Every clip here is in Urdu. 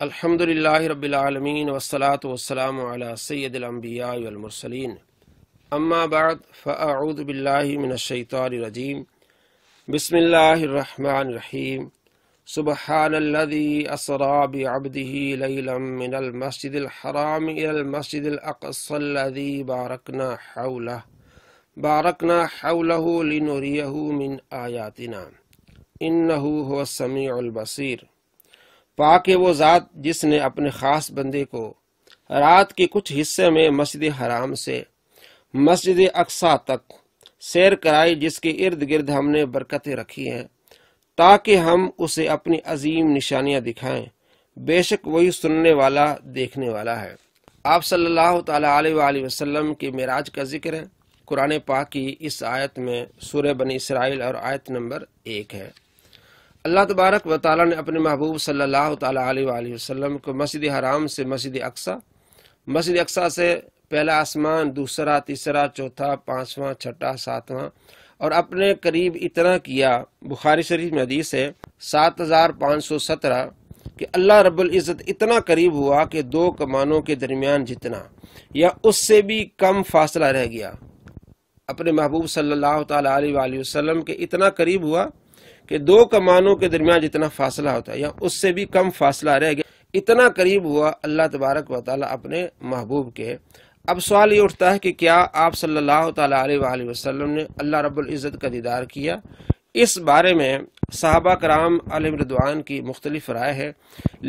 الحمدللہ رب العالمین والصلاة والسلام علی سید الانبیاء والمرسلین اما بعد فاعوذ باللہ من الشیطان الرجیم بسم اللہ الرحمن الرحیم سبحان الذی اسری بعبدہ لیلا من المسجد الحرام الی المسجد الاقصی الذی بارکنا حولہ لنریہ من آیاتنا انہ هو السمیع البصیر۔ پاک ہے وہ ذات جس نے اپنے خاص بندے کو رات کے کچھ حصے میں مسجد حرام سے مسجد اقصی تک سیر کرائی، جس کے ارد گرد ہم نے برکتیں رکھی ہیں تاکہ ہم اسے اپنی عظیم نشانیاں دکھائیں، بے شک وہی سننے والا دیکھنے والا ہے۔ آپ صلی اللہ تعالیٰ علیہ وآلہ وسلم کی معراج کا ذکر ہے قرآن پاک کی اس آیت میں، سورہ بنی اسرائیل اور آیت نمبر 1 ہے۔ اللہ تبارک و تعالیٰ نے اپنے محبوب صلی اللہ تعالیٰ علیہ وآلہ وسلم کو مسجد حرام سے مسجد اقصی سے پہلا آسمان، دوسرا، تیسرا، چوتھا، پانچواں، چھٹا، ساتواں اور اپنے قریب اتنا کیا۔ بخاری شریف میں حدیث ہے 7517 کہ اللہ رب العزت اتنا قریب ہوا کہ 2 کمانوں کے درمیان جتنا یا اس سے بھی کم فاصلہ رہ گیا۔ اپنے محبوب صلی اللہ تعالیٰ علیہ وآلہ وسلم کے اتنا قریب ہوا کہ 2 کمانوں کے درمیان جتنا فاصلہ ہوتا ہے یا اس سے بھی کم فاصلہ رہ گیا، اتنا قریب ہوا اللہ تبارک و تعالیٰ اپنے محبوب کے۔ اب سوال یہ اٹھتا ہے کہ کیا آپ صلی اللہ تعالیٰ علیہ وآلہ وسلم نے اللہ رب العزت کا دیدار کیا؟ اس بارے میں صحابہ کرام علیہم رضوان کی مختلف رائے ہے،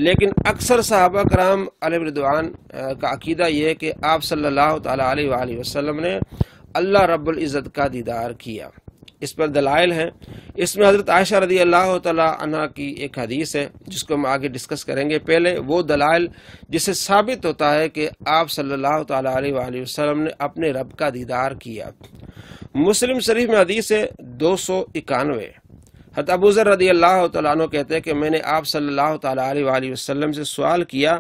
لیکن اکثر صحابہ کرام علیہم رضوان کا عقیدہ یہ ہے کہ آپ صلی اللہ تعالیٰ علیہ وآلہ وسلم نے اللہ رب العزت کا دیدار کیا۔ اس پر دلائل ہیں۔ اس میں حضرت عائشہ رضی اللہ تعالیٰ عنہ کی ایک حدیث ہے جس کو ہم آگے ڈسکس کریں گے۔ پہلے وہ دلائل جس سے ثابت ہوتا ہے کہ آپ صلی اللہ تعالیٰ علیہ وآلہ وسلم نے اپنے رب کا دیدار کیا۔ مسلم شریف میں حدیث ہے 291۔ حضرت ابو ذر رضی اللہ تعالیٰ عنہ کہتے ہیں کہ میں نے آپ صلی اللہ تعالیٰ علیہ وآلہ وسلم سے سوال کیا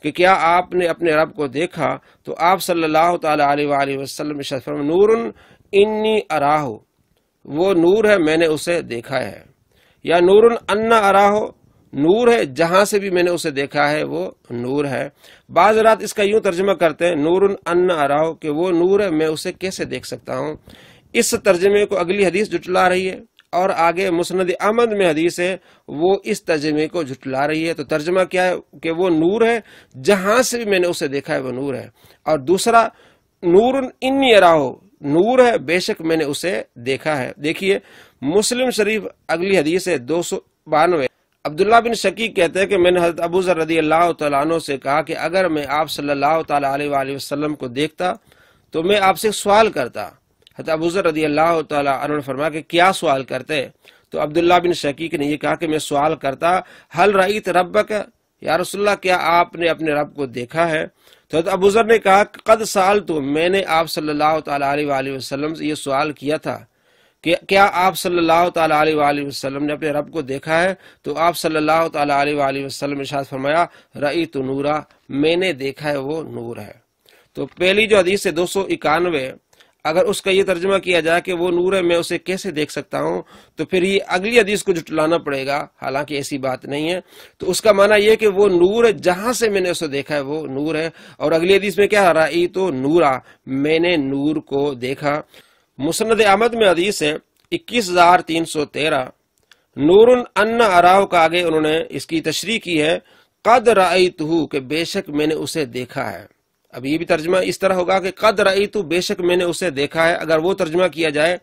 کہ کیا آپ نے اپنے رب کو دیکھا؟ تو آپ صلی اللہ تعالیٰ علیہ وآلہ وسلم ارشاد فرمایا نور انی اراہ، وہ نور ہے میں نے اسے دیکھا ہے، یا نور انا اراہ، نور ہے جہاں سے بھی میں نے اسے دیکھا ہے وہ نور ہے۔ بعض رات اس کا یوں ترجمہ کرتے ہیں نور انا اراہ کہ وہ نور ہے میں اسے کیسے دیکھ سکتا ہوں۔ اس ترجمے کو اگلی حدیث جھٹلا رہی ہے، اور آگے مسند احمد میں حدیث ہے وہ اس ترجمے کو جھٹلا رہی ہے۔ تو ترجمہ کیا ہے کہ وہ نور ہے جہاں سے بھی میں نے اسے دیکھا ہے وہ نور ہے، اور دوسرا نور انی اراہ، نور ہے بے شک میں نے اسے دیکھا ہے۔ دیکھیے مسلم شریف اگلی حدیث ہے 292۔ عبداللہ بن شقیق کہتے ہیں کہ میں نے حضرت ابو ذر رضی اللہ تعالیٰ عنہ سے کہا کہ اگر میں آپ صلی اللہ تعالیٰ علیہ وآلہ وسلم کو دیکھتا تو میں آپ سے سوال کرتا۔ حضرت ابو ذر رضی اللہ تعالیٰ عنہ نے فرمایا کہ کیا سوال کرتے؟ تو عبداللہ بن شقیق نے یہ کہا کہ میں سوال کرتا حل رأیت ربک، یا رسول اللہ کیا آپ نے اپنے رب کو دیکھا ہے؟ تو حضرت ابو ذر نے کہا قد سألتو، میں نے آپ صلی اللہ تعالیٰ علیہ وآلہ وسلم سے یہ سوال کیا تھا کہ کیا آپ صلی اللہ تعالیٰ علیہ وآلہ وسلم نے اپنے رب کو دیکھا ہے؟ تو آپ صلی اللہ تعالیٰ علیہ وآلہ وسلم نے ارشاد فرمایا رأیت نورا، میں نے دیکھا ہے وہ نور ہے۔ تو پہلی جو حدیث ہے 291، اگر اس کا یہ ترجمہ کیا جائے کہ وہ نور ہے میں اسے کیسے دیکھ سکتا ہوں، تو پھر یہ اگلی حدیث کو جھٹلانا پڑے گا، حالانکہ ایسی بات نہیں ہے۔ تو اس کا معنی یہ کہ وہ نور ہے جہاں سے میں نے اسے دیکھا ہے وہ نور ہے، اور اگلی حدیث میں کیا رأیت نورا، میں نے نور کو دیکھا۔ مسند احمد میں حدیث ہے 21313، نور انا اراہ کا آگے انہوں نے اس کی تشریح کی ہے قد رأیتہ، کہ بے شک میں نے اسے دیکھا ہے۔ اب یہ بھی ترجمہ اس طرح ہوگا کہ قد رأیت، بے شک میں نے اسے دیکھا ہے۔ اگر وہ ترجمہ کیا جائے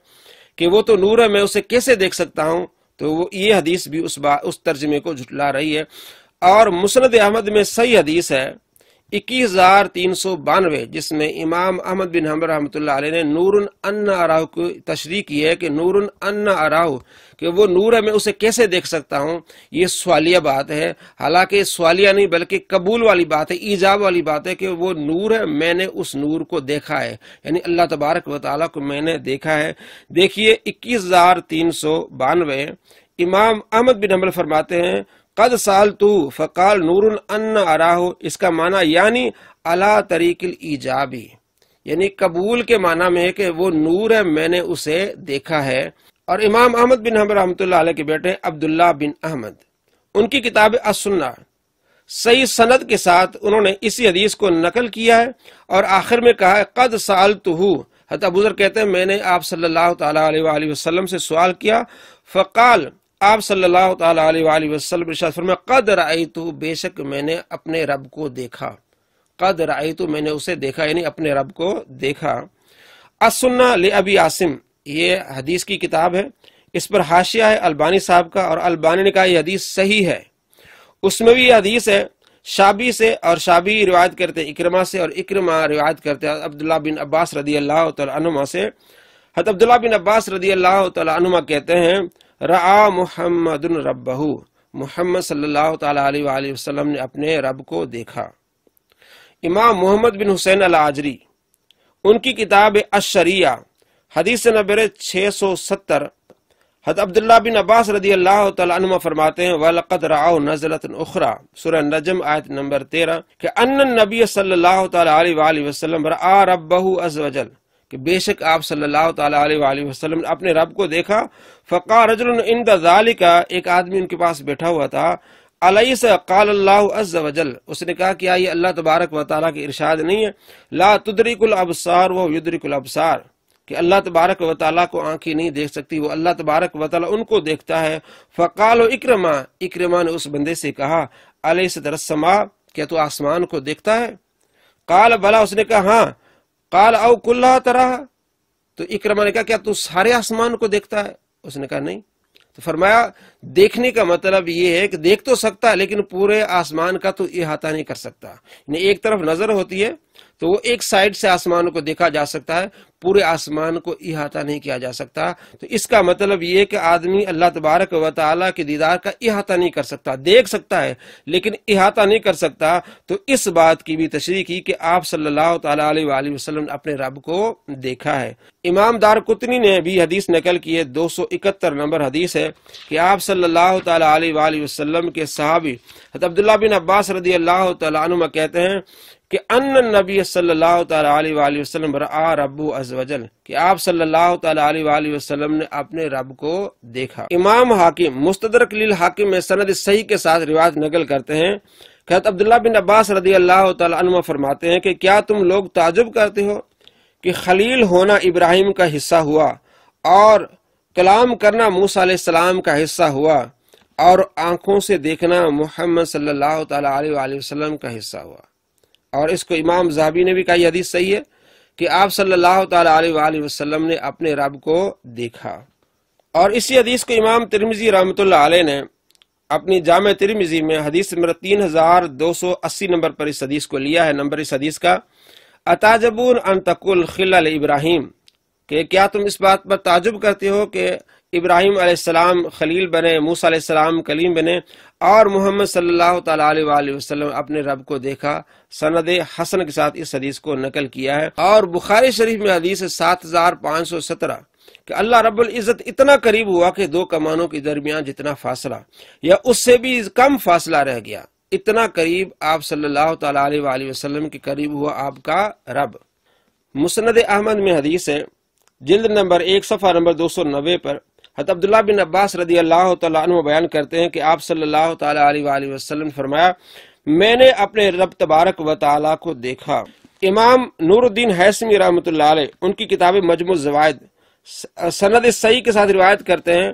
کہ وہ تو نور ہے میں اسے کیسے دیکھ سکتا ہوں، تو یہ حدیث بھی اس ترجمے کو جھٹلا رہی ہے۔ اور مسند احمد میں صحیح حدیث ہے 21392، جس میں امام احمد بن حنبل رحمۃ اللہ علیہ نے نور انا اراہ کو تشریح کی ہے کہ نور انا اراہ، کہ وہ نور ہے میں اسے کیسے دیکھ سکتا ہوں۔ یہ سوالیہ بات ہے، حالانکہ سوالیہ نہیں بلکہ قبول والی بات ہے، ایجاب والی بات ہے کہ وہ نور ہے میں نے اس نور کو دیکھا ہے، یعنی اللہ تبارک و تعالیٰ کو میں نے دیکھا ہے۔ دیکھیے 21392 امام احمد بن حنبل فرماتے ہیں قد سالتو فقال نور انا اراہ، اس کا معنی یعنی علی طریق الایجابی، یعنی قبول کے معنی میں ہے کہ وہ نور ہے میں نے اسے دیکھا ہے۔ اور امام احمد بن حنبل رحمۃ اللہ علیہ کے بیٹے عبداللہ بن احمد، ان کی کتاب السنہ صحیح سند کے ساتھ انہوں نے اسی حدیث کو نقل کیا ہے، اور آخر میں کہا ہے قد سألتہ، حضرت ابوذر کہتے ہیں میں نے آپ صلی اللہ تعالی علیہ وآلہ وسلم سے سوال کیا، فقال، آپ صلی اللہ تعالی علیہ وآلہ وسلم ارشاد فرمایا قد رأیت، بے شک میں نے اپنے رب کو دیکھا، قد رأیت، میں نے اسے دیکھا، یعنی اپنے رب کو دیکھا۔ السنہ لابی عاصم، یہ حدیث کی کتاب ہے، اس پر حاشیہ ہے البانی صاحب کا، اور البانی نے کہا یہ حدیث صحیح ہے۔ اس میں بھی یہ حدیث ہے شابی سے، اور شابی روایت کرتے ہیں اکرمہ سے، اور اکرمہ روایت کرتے ہیں عبداللہ بن عباس رضی اللہ تعالی عنہما سے۔ حضرت عبداللہ بن عباس رضی اللہ تعالی عنہما کہتے ہیں رعا محمد ربہ، محمد صلی اللہ تعالی علیہ وآلہ وسلم نے اپنے رب کو دیکھا۔ امام محمد بن حسین العاجری، ان کی کتاب الشریعہ، حدیث نمبر 670، حضرت عبداللہ بن عباس رضی اللہ تعالی عنہما فرماتے ہیں وَلَقَدْ رَعَوْا نَزْلَةً أُخْرَى، سورہ نجم آیت نمبر 13، کہ ان النبی صلی اللہ تعالی علیہ وآلہ وسلم رعا ربہ عز وجل، کہ بے شک آپ صلی اللہ تعالی علیہ وآلہ وسلم نے اپنے رب کو دیکھا۔ فقال رجل عند ذلك، ایک آدمی ان کے پاس بیٹھا ہوا تھا، الیس قال اللہ عز وجل، اس نے کہا کیا یہ اللہ تبارک و تعالیٰ کے ارشاد نہیں ہے لا تدرک الابصار وهو يدرك الابصار، کہ اللہ تبارک و تعالیٰ کو آنکھیں نہیں دیکھ سکتی، وہ اللہ تبارک و تعالیٰ ان کو دیکھتا ہے۔ فقال اکرمہ، اکرمہ نے اس بندے سے کہا الیس تری السماء، کیا تو آسمان کو دیکھتا ہے؟ قال بلا، اس نے کہا ہاں۔ قال او کلھا تراھا، تو اکرمہ نے کہا کیا تو سارے آسمان کو دیکھتا ہے؟ اس نے کہا نہیں۔ تو فرمایا دیکھنے کا مطلب یہ ہے کہ دیکھ تو سکتا ہے لیکن پورے آسمان کا تو احاطہ نہیں کر سکتا، یعنی ایک طرف نظر ہوتی ہے تو وہ ایک سائڈ سے آسمان کو دیکھا جا سکتا ہے، پورے آسمان کو احاطہ نہیں کیا جا سکتا۔ تو اس کا مطلب یہ کہ آدمی اللہ تبارک و تعالیٰ کے دیدار کا احاطہ نہیں کر سکتا، دیکھ سکتا ہے لیکن احاطہ نہیں کر سکتا۔ تو اس بات کی بھی تشریح کی کہ آپ صلی اللہ تعالی علیہ وآلہ وسلم نے اپنے رب کو دیکھا ہے۔ امام دارقطنی نے بھی حدیث نقل کی ہے، 271 نمبر حدیث ہے، کہ آپ صلی اللہ تعالی علیہ وآلہ وسلم کے صحابی حضرت عبداللہ بن عباس رضی اللہ تعالی عنہما کہتے ہیں کہ ان النبی صلی اللہ تعالی علیہ وآلہ وسلم رعا ربہ عز وجل، کہ آپ صلی اللہ تعالی علیہ وآلہ وسلم نے اپنے رب کو دیکھا۔ امام حاکم مستدرک للحاکم میں سند صحیح کے ساتھ روایت نقل کرتے ہیں کہ حضرت عبداللہ بن عباس رضی اللہ تعالی عنہ فرماتے ہیں کہ کیا تم لوگ تعجب کرتے ہو کہ خلیل ہونا ابراہیم کا حصہ ہوا، اور کلام کرنا موسیٰ علیہ السلام کا حصہ ہوا، اور آنکھوں سے دیکھنا محمد صلی اللہ تعالی علیہ وآلہ وسلم کا حصہ ہوا۔ اور اس کو امام ذہبی نے بھی کہا یہ حدیث صحیح ہے کہ آپ صلی اللہ تعالی علیہ وآلہ وسلم نے اپنے رب کو دیکھا۔ اور اسی حدیث کو امام ترمذی رحمۃ اللہ علیہ نے اپنی جامع ترمذی میں حدیث نمبر 3280 نمبر پر اس حدیث کو لیا ہے۔ نمبر اس حدیث کا اتعجبون ان تقول خلل ابراہیم، کہ کیا تم اس بات پر تعجب کرتے ہو کہ ابراہیم علیہ السلام خلیل بنے، موسیٰ علیہ السلام کلیم بنے، اور محمد صلی اللہ تعالی علیہ وآلہ وسلم اپنے رب کو دیکھا۔ سند حسن کے ساتھ اس حدیث کو نقل کیا ہے۔ اور بخاری شریف میں حدیث 7517 کہ اللہ رب العزت اتنا قریب ہوا کہ دو کمانوں کے درمیان جتنا فاصلہ یا اس سے بھی کم فاصلہ رہ گیا، اتنا قریب آپ صلی اللہ تعالی علیہ وآلہ وسلم کے قریب ہوا آپ کا رب۔ مسند احمد میں حدیث ہے، جلد نمبر 1 صفحہ نمبر 290 پر حضرت عبداللہ بن عباس رضی اللہ تعالیٰ عنہ بیان کرتے ہیں کہ آپ صلی اللہ تعالی علیہ وآلہ وسلم فرمایا میں نے اپنے رب تبارک و تعالیٰ کو دیکھا۔ امام نور الدین حیثمی رحمۃ اللہ علیہ ان کی کتاب مجموع الزوائد سند صحیح کے ساتھ روایت کرتے ہیں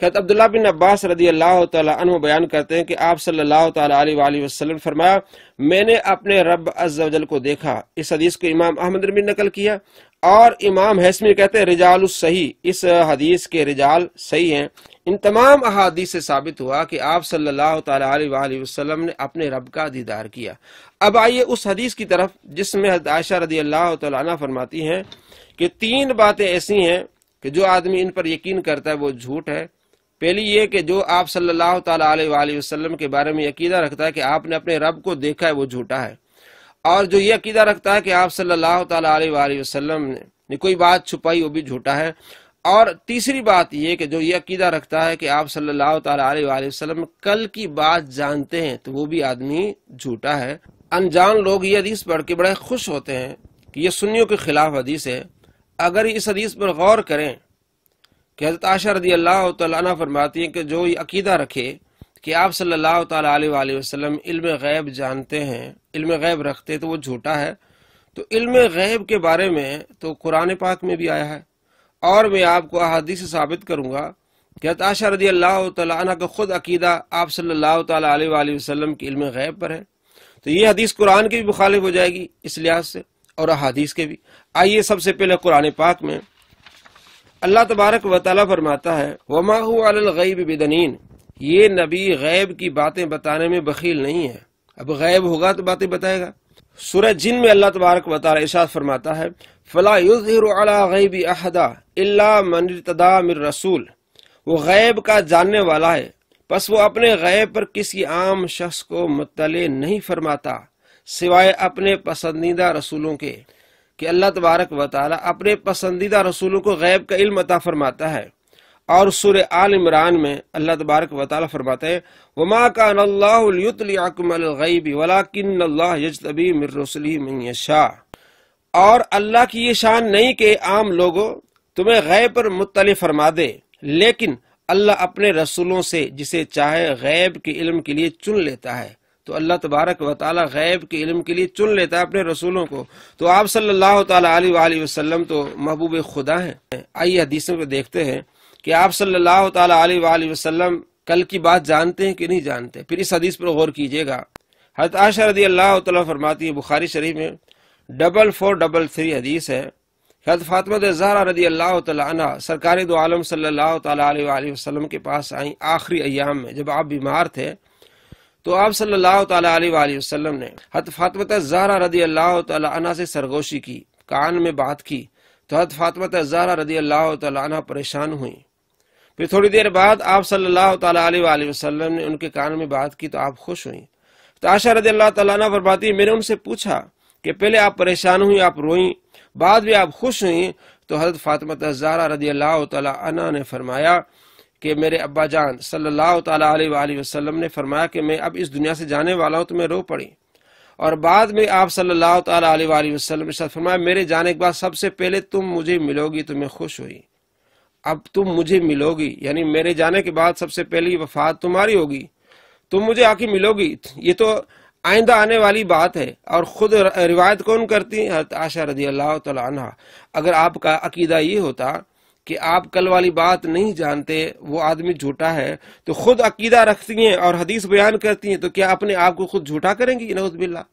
کہ حضرت عبداللہ بن عباس رضی اللہ تعالیٰ عنہ بیان کرتے ہیں کہ آپ صلی اللہ تعالی علیہ وآلہ وسلم فرمایا میں نے اپنے رب عز و جل کو دیکھا۔ اس حدیث کو امام احمد نے بھی نقل کیا، اور امام حیثمی کہتے ہیں رجال الصحیح، اس حدیث کے رجال صحیح ہیں۔ ان تمام احادیث سے ثابت ہوا کہ آپ صلی اللہ تعالی علیہ وآلہ وسلم نے اپنے رب کا دیدار کیا۔ اب آئیے اس حدیث کی طرف جس میں حضرت عائشہ رضی اللہ تعالی عنہ فرماتی ہیں کہ 3 باتیں ایسی ہیں کہ جو آدمی ان پر یقین کرتا ہے وہ جھوٹ ہے۔ پہلی یہ کہ جو آپ صلی اللہ تعالی علیہ وآلہ وسلم کے بارے میں عقیدہ رکھتا ہے کہ آپ نے اپنے رب کو دیکھا ہے وہ جھوٹا ہے، اور جو یہ عقیدہ رکھتا ہے کہ آپ صلی اللہ تعالی علیہ وآلہ وسلم نے کوئی بات چھپائی وہ بھی جھوٹا ہے۔ اور تیسری بات یہ کہ جو یہ عقیدہ رکھتا ہے کہ آپ صلی اللہ تعالی علیہ وآلہ وسلم کل کی بات جانتے ہیں تو وہ بھی آدمی جھوٹا ہے۔ انجان لوگ یہ حدیث پڑھ کے بڑے خوش ہوتے ہیں کہ یہ سنیوں کے خلاف حدیث ہے۔ اگر اس حدیث پر غور کریں کہ حضرت عائشہ رضی اللہ تعالیٰ عنہ فرماتی ہیں کہ جو یہ عقیدہ رکھے کہ آپ صلی اللہ تعالیٰ علیہ وآلہ وسلم علم غیب جانتے ہیں، علم غیب رکھتے تو وہ جھوٹا ہے۔ تو علم غیب کے بارے میں تو قرآن پاک میں بھی آیا ہے، اور میں آپ کو احادیث سے ثابت کروں گا کہ حضرت عائشہ رضی اللہ تعالیٰ عنہ کا خود عقیدہ آپ صلی اللہ تعالیٰ علیہ وآلہ وسلم کی علم غیب پر ہے۔ تو یہ حدیث قرآن کی بھی مخالف ہو جائے گی اس لحاظ سے، اور احادیث کے بھی۔ آئیے سب سے پہلے قرآن پاک میں اللہ تبارک و تعالیٰ فرماتا ہے وَمَا هُوَ عَلَى الْغَيْبِ بِضَنِينٍ، یہ نبی غیب کی باتیں بتانے میں بخیل نہیں ہے، اب غیب ہوگا تو باتیں بتائے گا۔ سورہ جن میں اللہ تبارک و تعالیٰ ارشاد فرماتا ہے فَلَا يُظْهِرُ عَلَى غَيْبِ أَحَدًا إِلَّا مَنِ ارْتَضَىٰ مِن رَّسُولٍ، وہ غیب کا جاننے والا ہے، پس وہ اپنے غیب پر کسی عام شخص کو مطلع نہیں فرماتا سوائے اپنے پسندیدہ رسولوں کے، کہ اللہ تبارک و تعالیٰ اپنے پسندیدہ رسولوں کو غیب کا علم عطا فرماتا ہے۔ اور سورہ آل عمران میں اللہ تبارک و تعالیٰ فرماتے ہیں وَمَا كَانَ اللَّهُ لِيُطْلِعَكُمْ عَلَى الْغَيْبِ وَلَكِنَّ اللَّهَ يَجْتَبِي مِن رُّسُلِهِ مَن يَشَاءُ، اور اللہ کی یہ شان نہیں کہ عام لوگوں تمہیں غیب پر مطلع فرما دے، لیکن اللہ اپنے رسولوں سے جسے چاہے غیب کے علم کے لیے چن لیتا ہے۔ تو اللہ تبارک و تعالیٰ غیب کے علم کے لیے چن لیتا ہے اپنے رسولوں کو۔ تو آپ صلی اللہ تعالیٰ علیہ وآلہ وسلم تو محبوب خدا ہیں۔ آئیے حدیثوں کو دیکھتے ہیں کہ آپ صلی اللہ تعالیٰ علیہ وآلہ وسلم کل کی بات جانتے ہیں کہ نہیں جانتے۔ پھر اس حدیث پر غور کیجئے گا۔ حضرت عائشہ رضی اللہ تعالیٰ فرماتی ہے، بخاری شریف میں 4433 حدیث ہے، حضرت فاطمہ زہرا رضی اللہ تعالیٰ عنہ سرکار دو عالم صلی اللہ تعالیٰ علیہ وآلہ وسلم کے پاس آئیں آخری ایام میں، جب آپ بیمار تھے۔ تو آپ صلی اللہ تعالیٰ علیہ وآلہ وسلم نے حضرت فاطمہ زہرا رضی اللہ تعالیٰ عنہ سے سرگوشی کی، کان میں بات کی، تو حضرت فاطمہ زہرا رضی اللہ تعالیٰ عنہ پریشان ہوئیں۔ پھر تھوڑی دیر بعد آپ صلی اللہ تعالیٰ علیہ وآلہ وسلم نے ان کے کان میں بات کی تو آپ خوش ہوئیں۔ تو عائشہ رضی اللہ تعالیٰ عنہ فرماتی ہے میں نے ان سے پوچھا کہ پہلے آپ پریشان ہوئیں، آپ روئیں، بعد میں آپ خوش ہوئیں، تو حضرت فاطمہ زہرا رضی اللہ تعالیٰ عنہ نے فرمایا کہ میرے ابا جان صلی اللہ تعالیٰ علیہ وآلہ وسلم نے فرمایا کہ میں اب اس دنیا سے جانے والا ہوں، تو میں رو پڑی۔ اور بعد میں آپ صلی اللہ تعالیٰ علیہ وآلہ وسلم نے فرمایا میرے جانے کے بعد سب سے پہلے تم مجھے ملو گی، تو میں خوش ہوئی۔ اب تم مجھے ملو گی یعنی میرے جانے کے بعد سب سے پہلی وفات تمہاری ہوگی، تم مجھے آ کے ملو گی۔ یہ تو آئندہ آنے والی بات ہے، اور خود روایت کون کرتی ہیں؟ حضرت عائشہ رضی اللہ تعالیٰ عنہ۔ اگر آپ کا عقیدہ یہ ہوتا کہ آپ کل والی بات نہیں جانتے، وہ آدمی جھوٹا ہے، تو خود عقیدہ رکھتی ہیں اور حدیث بیان کرتی ہیں، تو کیا اپنے آپ کو خود جھوٹا کریں گی؟ نعوذ باللہ۔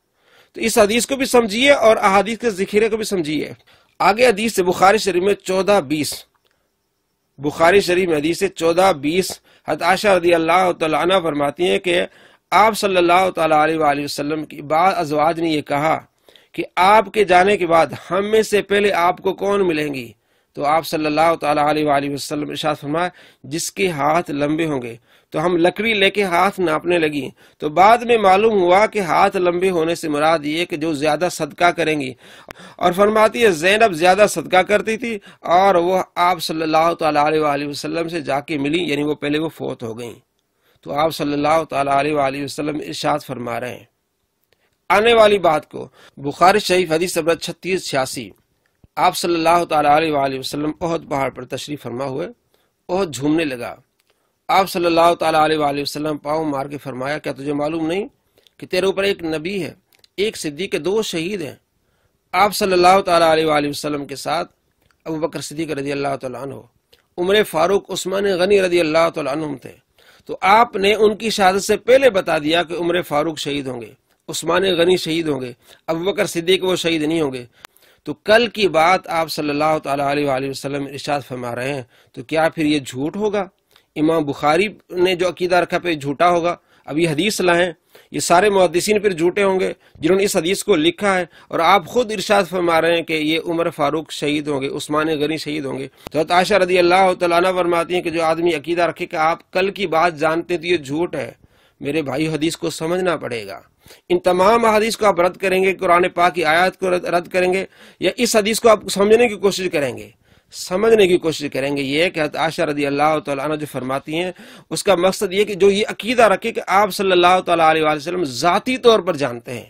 تو اس حدیث کو بھی سمجھیے اور احادیث کے ذخیرے کو بھی سمجھیے۔ آگے حدیث سے بخاری شریف میں 14:20، بخاری شریف میں حدیث 14:20 حضرت عائشہ رضی اللہ تعالیٰ عنہ فرماتی ہیں کہ آپ صلی اللہ تعالیٰ علیہ وآلہ وسلم کی بعض ازواج نے یہ کہا کہ آپ کے جانے کے بعد ہم میں سے پہلے آپ کو کون ملیں گی؟ تو آپ صلی اللہ تعالیٰ علیہ وآلہ وسلم ارشاد فرمایا جس کے ہاتھ لمبے ہوں گے۔ تو ہم لکڑی لے کے ہاتھ ناپنے لگی، تو بعد میں معلوم ہوا کہ ہاتھ لمبے ہونے سے مراد یہ کہ جو زیادہ صدقہ کریں گی، اور فرماتی ہے زینب زیادہ صدقہ کرتی تھی اور وہ آپ صلی اللہ تعالیٰ علیہ وآلہ وسلم سے جا کے ملی، یعنی وہ پہلے وہ فوت ہو گئیں۔ تو آپ صلی اللہ تعالیٰ علیہ وآلہ وسلم ارشاد فرما رہے ہیں آنے والی بات کو۔ بخاری شریف حدیث نمبر 3686، آپ صلی اللہ تعالیٰ علیہ وآلہ وسلم احد پہاڑ پر تشریف فرما ہوئے، احد جھومنے لگا۔ آپ صلی اللہ تعالیٰ علیہ وآلہ وسلم پاؤں مار کے فرمایا کیا تجھے معلوم نہیں کہ تیرے اوپر ایک نبی ہے، ایک صدیق، 2 شہید ہیں۔ آپ صلی اللہ تعالیٰ علیہ وآلہ وسلم کے ساتھ ابو بکر صدیق رضی اللہ تعالیٰ عنہ، عمر فاروق، عثمان غنی رضی اللہ تعالیٰ عنہم تھے۔ تو آپ نے ان کی شہادت سے پہلے بتا دیا کہ عمر فاروق شہید ہوں گے، عثمان غنی شہید ہوں گے، ابو بکر صدیق وہ شہید نہیں ہوں گے۔ تو کل کی بات آپ صلی اللہ تعالیٰ علیہ وآلہ وسلم ارشاد فرما رہے ہیں، تو کیا پھر یہ جھوٹ ہوگا؟ امام بخاری نے جو عقیدہ رکھا پہ جھوٹا ہوگا؟ اب یہ حدیث لائیں، یہ سارے محدثین پھر جھوٹے ہوں گے جنہوں نے اس حدیث کو لکھا ہے، اور آپ خود ارشاد فرما رہے ہیں کہ یہ عمر فاروق شہید ہوں گے، عثمان غنی شہید ہوں گے۔ تو حضرت عائشہ رضی اللہ تعالیٰ عنہ فرماتی ہیں کہ جو آدمی عقیدہ رکھے کہ آپ کل کی بات جانتے تو یہ جھوٹ ہے۔ میرے بھائی حدیث کو سمجھنا پڑے گا، ان تمام حدیث کو آپ رد کریں گے، قرآن پاک کی آیات کو رد کریں گے، یا اس حدیث کو آپ سمجھنے کی کوشش کریں گے؟ سمجھنے کی کوشش کریں گے۔ یہ کہ حضرت عائشہ رضی اللہ تعالیٰ عنہ جو فرماتی ہیں اس کا مقصد یہ کہ جو یہ عقیدہ رکھے کہ آپ صلی اللہ تعالیٰ علیہ وسلم ذاتی طور پر جانتے ہیں،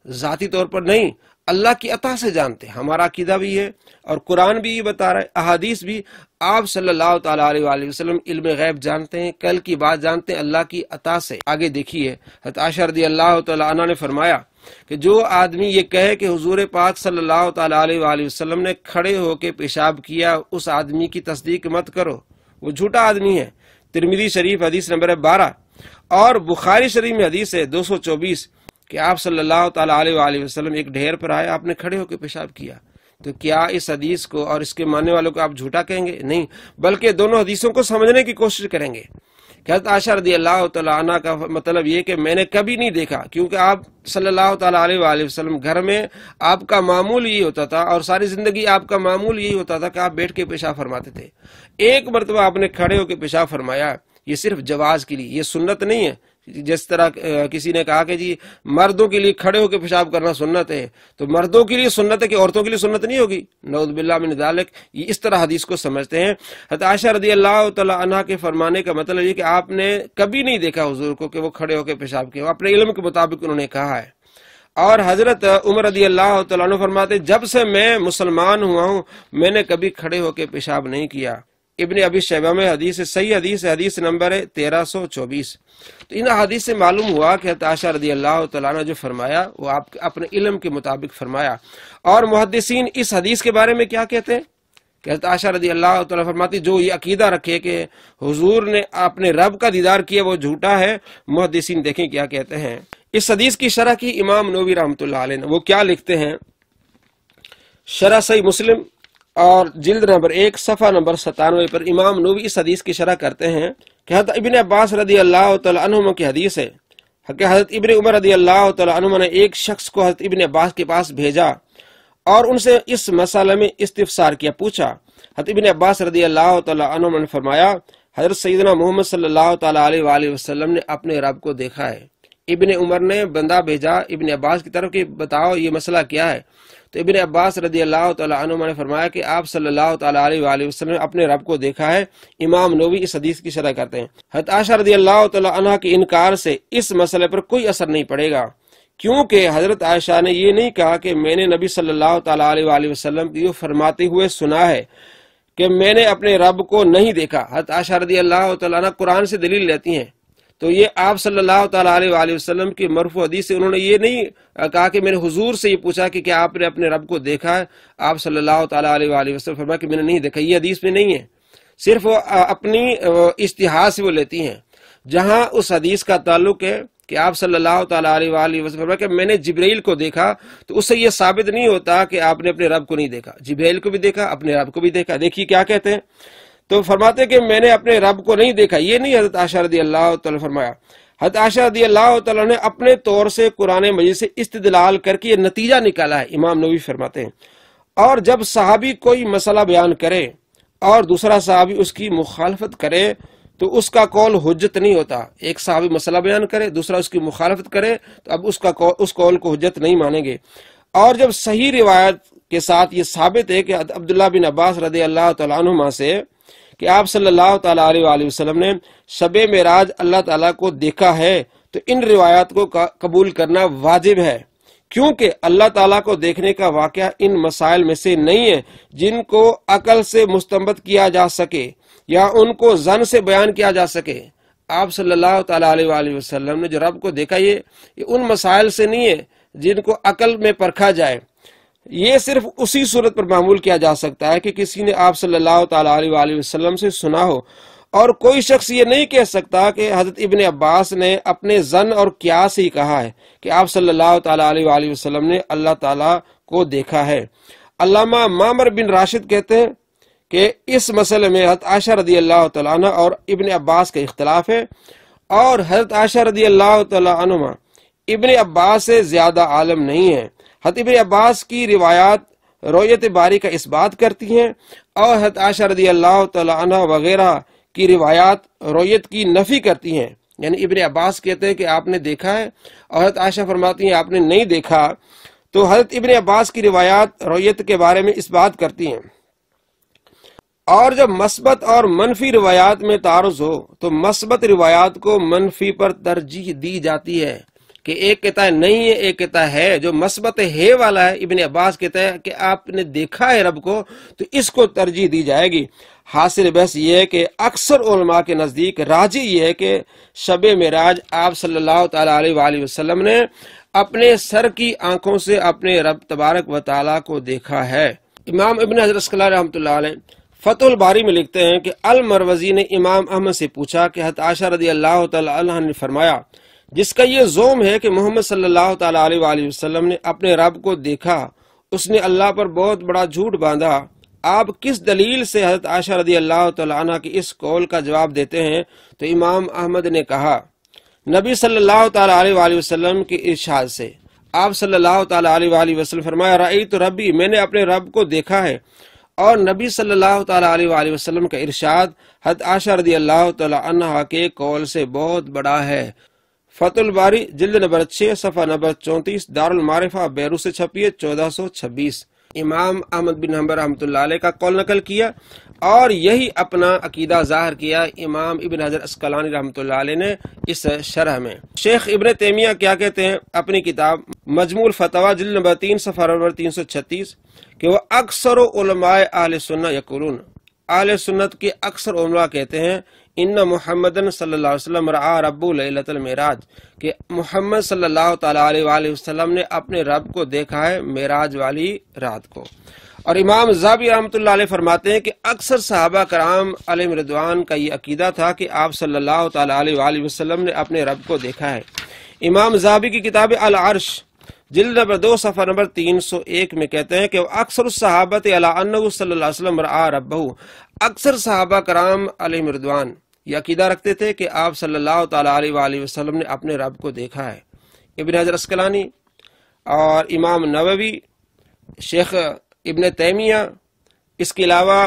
ذاتی طور پر نہیں، اللہ کی عطا سے جانتے ہیں۔ ہمارا عقیدہ بھی ہے اور قرآن بھی یہ بتا رہا ہے، احادیث بھی، آپ صلی اللہ تعالیٰ علیہ وآلہ وسلم علم غیب جانتے ہیں، کل کی بات جانتے ہیں اللہ کی عطا سے۔ آگے دیکھیے، حضرت عائشہ رضی اللہ تعالیٰ عنہ نے فرمایا کہ جو آدمی یہ کہے کہ حضور پاک صلی اللہ تعالیٰ علیہ وآلہ وسلم نے کھڑے ہو کے پیشاب کیا، اس آدمی کی تصدیق مت کرو، وہ جھوٹا آدمی ہے۔ ترمذی شریف حدیث نمبر 12 اور بخاری شریف میں حدیث ہے 224 کہ آپ صلی اللہ تعالیٰ علیہ وآلہ وسلم ایک ڈھیر پر آئے، آپ نے کھڑے ہو کے پیشاب کیا۔ تو کیا اس حدیث کو اور اس کے ماننے والوں کو آپ جھوٹا کہیں گے؟ نہیں، بلکہ دونوں حدیثوں کو سمجھنے کی کوشش کریں گے۔ کہ حضرت عائشہ رضی اللہ تعالیٰ عنہ کا مطلب یہ کہ میں نے کبھی نہیں دیکھا، کیونکہ آپ صلی اللہ تعالیٰ علیہ وآلہ وسلم گھر میں آپ کا معمول یہی ہوتا تھا اور ساری زندگی آپ کا معمول یہی ہوتا تھا کہ آپ بیٹھ کے پیشاب فرماتے تھے۔ ایک مرتبہ آپ نے کھڑے ہو کے پیشاب فرمایا، یہ صرف جواز کے لیے، یہ سنت نہیں ہے۔ جس طرح کسی نے کہا کہ جی مردوں کے لیے کھڑے ہو کے پیشاب کرنا سنت ہے، تو مردوں کے لیے سنت ہے کہ عورتوں کے لیے سنت نہیں ہوگی؟ نعوذ باللہ من ذالک، یہ اس طرح حدیث کو سمجھتے ہیں۔ حضرت عائشہ رضی اللہ تعالی عنہا کے فرمانے کا مطلب یہ کہ آپ نے کبھی نہیں دیکھا حضور کو کہ وہ کھڑے ہو کے پیشاب کیا، اپنے علم کے مطابق انہوں نے کہا ہے۔ اور حضرت عمر رضی اللہ تعالیٰ عنہ فرماتے جب سے میں مسلمان ہوا ہوں میں نے کبھی کھڑے ہو کے پیشاب نہیں کیا۔ ابن ابی شیبہ میں حدیث صحیح حدیث ہے، حدیث نمبر 1324۔ تو ان حدیث سے معلوم ہوا کہ حضرت عائشہ رضی اللہ تعالیٰ عنہ جو فرمایا وہ آپ اپنے علم کے مطابق فرمایا۔ اور محدثین اس حدیث کے بارے میں کیا کہتے ہیں کہ حضرت عائشہ رضی اللہ تعالیٰ فرماتی جو یہ عقیدہ رکھے کہ حضور نے اپنے رب کا دیدار کیا وہ جھوٹا ہے۔ محدثین دیکھیں کیا کہتے ہیں۔ اس حدیث کی شرح کی امام نووی رحمۃ اللہ علیہ نے، وہ کیا لکھتے ہیں؟ شرح صحیح مسلم اور جلد نمبر 1 صفحہ نمبر 97 پر امام نووی اس حدیث کی شرح کرتے ہیں کہ حضرت ابن عباس رضی اللہ تعالیٰ عنہما کی حدیث ہے کہ حضرت ابن عمر رضی اللہ تعالیٰ عنہما نے ایک شخص کو حضرت ابن عباس کے پاس بھیجا اور ان سے اس مسئلے میں استفسار کیا، پوچھا۔ حضرت ابن عباس رضی اللہ تعالیٰ عنہما نے فرمایا حضرت سیدنا محمد صلی اللہ تعالیٰ علیہ وآلہ وسلم نے اپنے رب کو دیکھا ہے۔ ابن عمر نے بندہ بھیجا ابن عباس کی طرف کہ بتاؤ یہ مسئلہ کیا ہے۔ تو ابن عباس رضی اللہ تعالیٰ عنہ نے فرمایا کہ آپ صلی اللہ تعالیٰ علیہ وآلہ وسلم نے اپنے رب کو دیکھا ہے۔ امام نووی اس حدیث کی شرح کرتے ہیں حضرت عائشہ رضی اللہ تعالیٰ عنہ کے انکار سے اس مسئلے پر کوئی اثر نہیں پڑے گا، کیونکہ حضرت عائشہ نے یہ نہیں کہا کہ میں نے نبی صلی اللہ تعالیٰ علیہ وآلہ وسلم کو فرماتے ہوئے سنا ہے کہ میں نے اپنے رب کو نہیں دیکھا۔ حضرت عائشہ رضی اللہ تعالیٰ عنہ قرآن سے دلیل لیتی ہیں، تو یہ آپ صلی اللہ تعالیٰ علیہ وآلہ وسلم کی مرفوع حدیث سے انہوں نے یہ نہیں کہا کہ میں نے حضور سے یہ پوچھا کہ کیا آپ نے اپنے رب کو دیکھا ہے۔ آپ صلی اللہ تعالیٰ علیہ وآلہ وسلم فرمایا کہ میں نے نہیں دیکھا، یہ حدیث میں نہیں ہے، صرف وہ اپنی اجتہاد سے وہ لیتی ہیں۔ جہاں اس حدیث کا تعلق ہے کہ آپ صلی اللہ تعالیٰ علیہ وآلہ وسلم فرمایا کہ میں نے جبرائیل کو دیکھا، تو اس سے یہ ثابت نہیں ہوتا کہ آپ نے اپنے رب کو نہیں دیکھا، جبرائیل کو بھی دیکھا، اپنے رب کو بھی دیکھا۔ دیکھیے کیا کہتے ہیں، تو فرماتے کہ میں نے اپنے رب کو نہیں دیکھا، یہ نہیں حضرت عائشہ رضی اللہ تعالیٰ فرمایا۔ حضرت عائشہ رضی اللہ تعالیٰ نے اپنے طور سے قرآن مجید سے استدلال کر کے یہ نتیجہ نکالا ہے، امام نووی فرماتے ہیں۔ اور جب صحابی کوئی مسئلہ بیان کرے اور دوسرا صحابی اس کی مخالفت کرے تو اس کا قول حجت نہیں ہوتا۔ ایک صحابی مسئلہ بیان کرے، دوسرا اس کی مخالفت کرے تو اب اس قول کو حجت نہیں مانیں گے۔ اور جب صحیح روایت کے ساتھ یہ ثابت ہے کہ عبداللہ بن عباس رضی اللہ تعالیٰ عنہما سے کہ آپ صلی اللہ تعالیٰ علیہ وآلہ وسلم نے شب معراج اللہ تعالیٰ کو دیکھا ہے، تو ان روایات کو قبول کرنا واجب ہے، کیونکہ اللہ تعالیٰ کو دیکھنے کا واقعہ ان مسائل میں سے نہیں ہے جن کو عقل سے مستنبط کیا جا سکے یا ان کو ظن سے بیان کیا جا سکے۔ آپ صلی اللہ تعالیٰ علیہ وآلہ وسلم نے جو رب کو دیکھا یہ ان مسائل سے نہیں ہے جن کو عقل میں پرکھا جائے۔ یہ صرف اسی صورت پر معمول کیا جا سکتا ہے کہ کسی نے آپ صلی اللہ تعالیٰ علیہ وآلہ وسلم سے سنا ہو، اور کوئی شخص یہ نہیں کہہ سکتا کہ حضرت ابن عباس نے اپنے ظن اور قیاس ہی کہا ہے کہ آپ صلی اللہ تعالیٰ علیہ وآلہ وسلم نے اللہ تعالیٰ کو دیکھا ہے۔ علامہ معمر بن راشد کہتے ہیں کہ اس مسئلے میں حضرت عائشہ رضی اللہ تعالیٰ عنہ اور ابن عباس کا اختلاف ہے، اور حضرت عائشہ رضی اللہ تعالیٰ عنہ ابن عباس سے زیادہ عالم نہیں ہے۔ حضرت ابن عباس کی روایات رؤیت باری کا اس بات کرتی ہیں، اور حضرت عائشہ رضی اللہ تعالیٰ عنہ وغیرہ کی روایات رؤیت کی نفی کرتی ہیں۔ یعنی ابن عباس کہتے ہیں کہ آپ نے دیکھا ہے، اور حضرت عائشہ فرماتی ہیں آپ نے نہیں دیکھا، تو حضرت ابن عباس کی روایات رؤیت کے بارے میں اس بات کرتی ہیں۔ اور جب مثبت اور منفی روایات میں تعارض ہو تو مثبت روایات کو منفی پر ترجیح دی جاتی ہے، کہ ایک کہتا ہے نہیں ہے، ایک کہتا ہے، جو مثبت ہے والا ہے ابن عباس کہتا ہے کہ آپ نے دیکھا ہے رب کو تو اس کو ترجیح دی جائے گی۔ حاصل بحث یہ ہے کہ اکثر علماء کے نزدیک راجی یہ ہے کہ شب معراج آپ صلی اللہ تعالی علیہ وآلہ وسلم نے اپنے سر کی آنکھوں سے اپنے رب تبارک و تعالیٰ کو دیکھا ہے۔ امام ابن حجر اسقلانی رحمۃ اللہ علیہ فتح الباری میں لکھتے ہیں کہ المروزی نے امام احمد سے پوچھا کہ حضرت عائشہ رضی اللہ تعالی عنہ نے فرمایا، جس کا یہ زوم ہے کہ محمد صلی اللہ تعالی علیہ وآلہ وسلم نے اپنے رب کو دیکھا، اس نے اللہ پر بہت بڑا جھوٹ باندھا، آپ کس دلیل سے حضرت عائشہ رضی اللہ تعالی عنہ کی اس قول کا جواب دیتے ہیں؟ تو امام احمد نے کہا، نبی صلی اللہ تعالی علیہ وآلہ وسلم کے ارشاد سے۔ آپ صلی اللہ تعالی علیہ وآلہ وسلم فرمایا، رأیت ربی، میں نے اپنے رب کو دیکھا ہے۔ اور نبی صلی اللہ تعالی علیہ وآلہ وسلم کا ارشاد حضرت عائشہ رضی اللہ تعالی عنہ کے قول سے بہت بڑا ہے۔ فتح الباری جلد نمبر 6 صفحہ نمبر 34 دارالمعارفہ بیروت سے چھپی ہے 1426۔ امام احمد بن حنبل رحمۃ اللہ علیہ کا قول نقل کیا اور یہی اپنا عقیدہ ظاہر کیا امام ابن حجر اسقلانی رحمۃ اللہ علیہ نے اس شرح میں۔ شیخ ابن تیمیہ کیا کہتے ہیں اپنی کتاب مجموع الفتاوی جلد نمبر 3 صفحہ نمبر 336 کہ وہ اکثر علماء اہل سنہ یقولون، اہل سنت کے اکثر علماء کہتے ہیں، ان محمد صلی اللہ علیہ وسلم رعا رب لیلۃ المعراج، کہ محمد صلی اللہ تعالی علیہ وآلہ وسلم نے اپنے رب کو دیکھا ہے معراج والی رات کو۔ اور امام ذہبی رحمۃ اللہ علیہ فرماتے ہیں کہ اکثر صحابہ کرام علیہم رضوان کا یہ عقیدہ تھا کہ آپ صلی اللہ تعالی علیہ وآلہ وسلم نے اپنے رب کو دیکھا ہے۔ امام ذہبی کی کتاب العرش جلد نمبر 2 صفحہ نمبر 301 میں کہتے ہیں کہ اکثر الصحابۃ علی انہ صلی اللہ علیہ وسلم رعا ربہ، اکثر صحابہ کرام علیہم رضوان یہ عقیدہ رکھتے تھے کہ آپ صلی اللہ تعالی علیہ وآلہ وسلم نے اپنے رب کو دیکھا ہے۔ ابن حجر اسقلانی اور امام نووی، شیخ ابن تیمیہ، اس کے علاوہ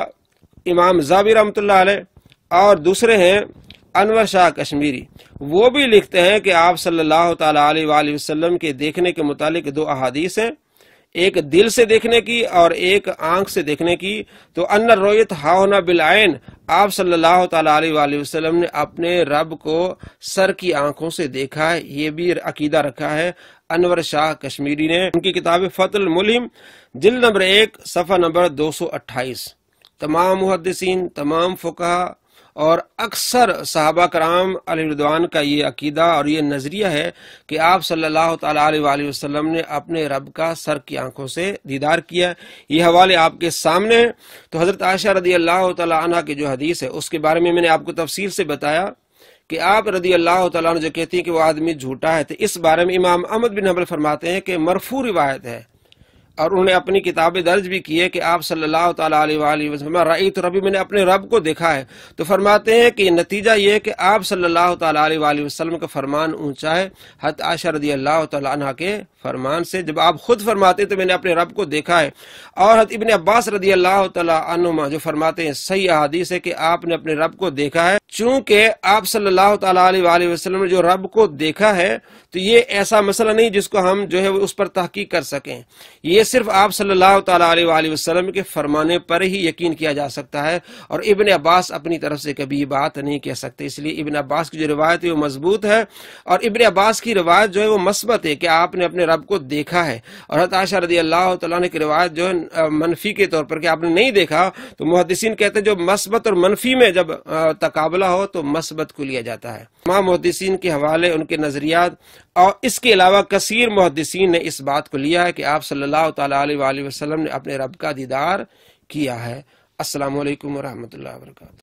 امام ذہبی رحمۃ اللہ علیہ اور دوسرے ہیں انور شاہ کشمیری، وہ بھی لکھتے ہیں کہ آپ صلی اللہ تعالی علیہ وآلہ وسلم کے دیکھنے کے متعلق 2 احادیث ہیں، ایک دل سے دیکھنے کی اور ایک آنکھ سے دیکھنے کی۔ تو ان الرؤیت ہاہنا بالعین، آپ صلی اللہ تعالی علیہ وآلہ وسلم نے اپنے رب کو سر کی آنکھوں سے دیکھا ہے، یہ بھی عقیدہ رکھا ہے انور شاہ کشمیری نے۔ ان کی کتاب فتح الملہم جلد نمبر 1 صفحہ نمبر 228۔ تمام محدثین، تمام فقہا اور اکثر صحابہ کرام علیہ رضوان کا یہ عقیدہ اور یہ نظریہ ہے کہ آپ صلی اللہ تعالی علیہ وآلہ وسلم نے اپنے رب کا سر کی آنکھوں سے دیدار کیا۔ یہ حوالے آپ کے سامنے ہیں۔ تو حضرت عائشہ رضی اللہ تعالی عنہ کی جو حدیث ہے اس کے بارے میں نے آپ کو تفصیل سے بتایا کہ آپ رضی اللہ تعالیٰ عنہ جو کہتی ہیں کہ وہ آدمی جھوٹا ہے، تو اس بارے میں امام احمد بن حنبل فرماتے ہیں کہ مرفوع روایت ہے، اور انہوں نے اپنی کتابیں درج بھی کی ہے کہ آپ صلی اللہ تعالی علیہ وآلہ وسلم رأیت ربی، میں نے اپنے رب کو دیکھا ہے۔ تو فرماتے ہیں کہ نتیجہ یہ ہے کہ آپ صلی اللہ تعالی علیہ وآلہ وسلم کا فرمان اونچا ہے حضرت عائشہ رضی اللہ تعالی عنہ کے فرمان سے، جب آپ خود فرماتے تو میں نے اپنے رب کو دیکھا ہے۔ اور حضرت ابن عباس رضی اللہ تعالی عنہما جو فرماتے ہیں صحیح احادیث ہے کہ آپ نے اپنے رب کو دیکھا ہے، چونکہ آپ صلی اللہ تعالی علیہ وآلہ وسلم نے جو رب کو دیکھا ہے تو یہ ایسا مسئلہ نہیں جس کو ہم جو ہے اس پر تحقیق کر سکیں، یہ صرف آپ صلی اللہ تعالی علیہ وآلہ وسلم کے فرمانے پر ہی یقین کیا جا سکتا ہے، اور ابن عباس اپنی طرف سے کبھی یہ بات نہیں کہہ سکتے۔ اس لیے ابن عباس کی جو روایت ہے وہ مضبوط ہے، اور ابن عباس کی روایت جو ہے وہ مثبت ہے کہ آپ نے اپنے رب کو دیکھا ہے، اور حضرت عائشہ رضی اللہ تعالیٰ عنہ کی روایت جو ہے منفی کے طور پر کہ آپ نے نہیں دیکھا، تو محدثین کہتے ہیں جو مثبت اور منفی میں جب تقابلہ ہو تو مثبت کو لیا جاتا ہے۔ تمام محدثین کے حوالے، ان کے نظریات، اور اس کے علاوہ کثیر محدثین نے اس بات کو لیا ہے کہ آپ صلی اللہ تعالی علیہ وآلہ وسلم نے اپنے رب کا دیدار کیا ہے۔ السلام علیکم ورحمۃ اللہ وبرکاتہ۔